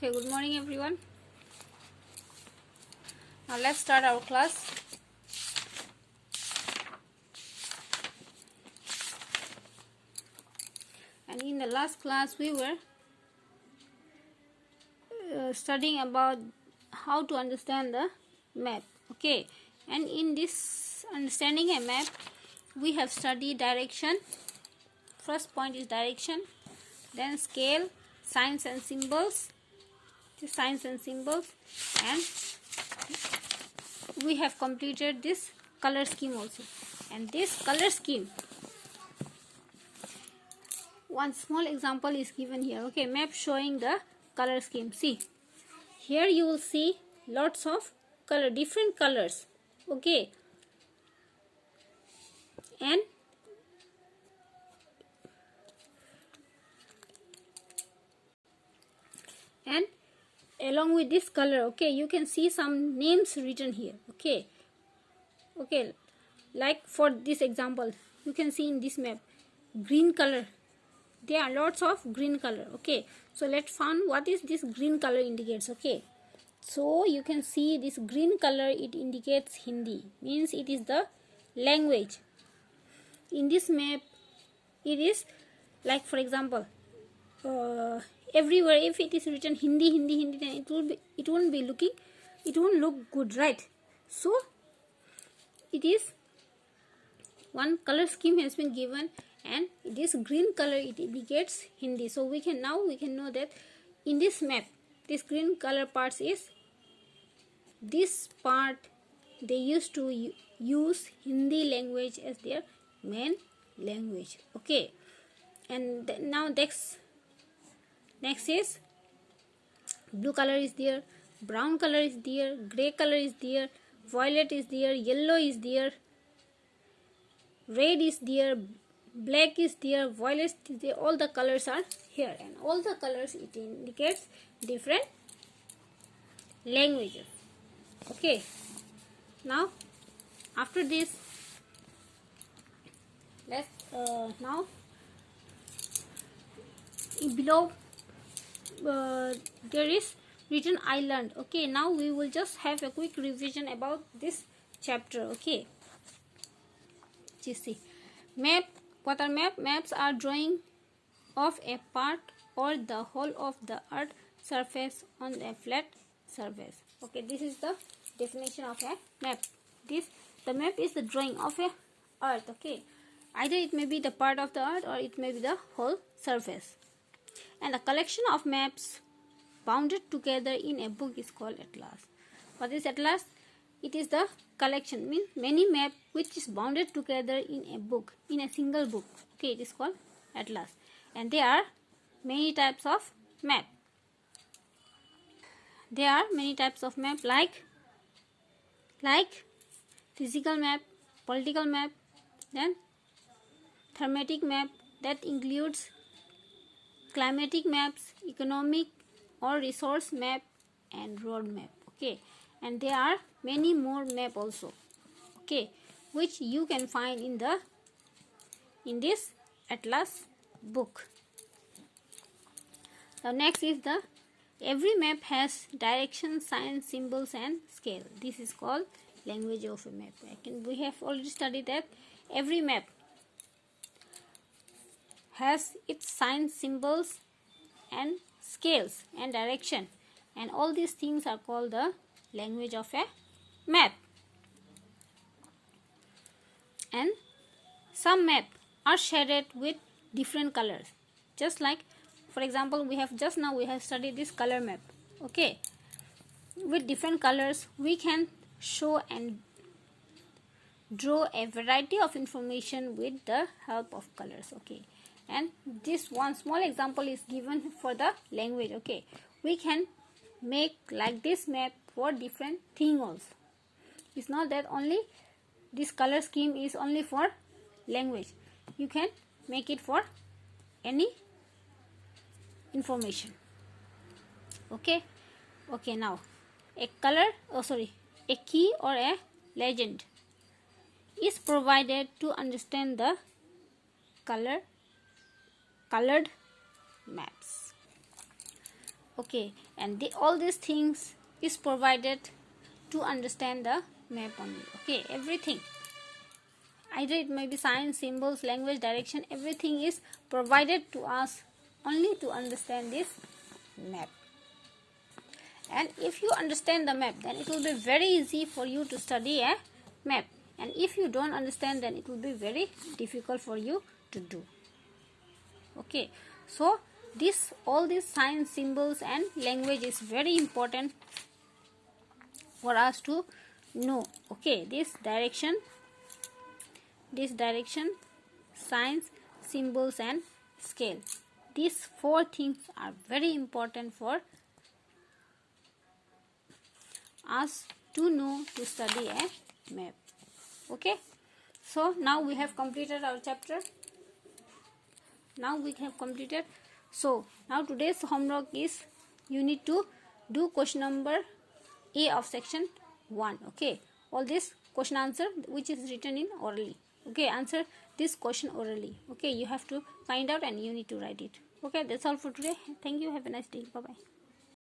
Okay, good morning everyone. Now let's start our class. And in the last class we were studying about how to understand the map. Okay, and in this understanding a map we have studied direction. First point is direction, then scale, signs and symbols, and we have completed this color scheme also. And this color scheme, one small example is given here. Okay, map showing the color scheme. See, here you will see lots of color, different colors. Okay, and along with this color, okay, you can see some names written here. Okay, like for this example, you can see in this map green color. There are lots of green color. Okay, so let's find what is this green color indicates. Okay, so you can see this green color, it indicates Hindi, means it is the language. In this map it is like, for example, everywhere if it is written Hindi, then it won't look good, right? So it is one color scheme has been given, and this green color, it indicates Hindi. So we can know that in this map this green color parts is this part. They used to use Hindi language as their main language. Okay, and now next is blue color is there, brown color is there, gray color is there, violet is there, yellow is there, red is there, black is there, violet is there. All the colors are here, and all the colors, it indicates different languages. Okay, now after this, let's now below there is written island. Okay, now we will just have a quick revision about this chapter. Okay, just see, map. What are map? Maps are drawing of a part or the whole of the earth surface on a flat surface. Okay, this is the definition of a map. The map is the drawing of a earth. Okay, either it may be the part of the earth or it may be the whole surface. And the collection of maps bounded together in a book is called atlas. What is atlas? It is the collection, means many maps which is bounded together in a book, in a single book. Okay, it is called atlas. And there are many types of map. There are many types of map, like physical map, political map, then thematic map, that includes climatic maps, economic or resource map, and road map. Okay, and there are many more map also. Okay, which you can find in this atlas book. Now next is the every map has direction, signs, symbols, and scale. This is called language of a map. We have already studied that every map has its signs, symbols, and scales and direction, and all these things are called the language of a map. And some map are shaded with different colors, just like, for example, we have studied this color map. Okay, with different colors we can show and draw a variety of information with the help of colors. Okay, and this one small example is given for the language. Okay, we can make like this map for different things also. It's not that only this color scheme is only for language. You can make it for any information. Okay, now a key or a legend is provided to understand the colored maps. Okay, and all these things is provided to understand the map only. Okay, everything, either it may be signs, symbols, language, direction, everything is provided to us only to understand this map. And if you understand the map, then it will be very easy for you to study a map, and if you don't understand, then it will be very difficult for you to do. Okay, so all these signs, symbols and language is very important for us to know. Okay, this direction, signs, symbols and scale, these four things are very important for us to know to study a map. Okay, so now we have completed our chapter. So now today's homework is you need to do question number A of section 1. Okay, all this question answer which is written in orally. Okay, answer this question orally. Okay, you have to find out and you need to write it. Okay, that's all for today. Thank you. Have a nice day. Bye bye.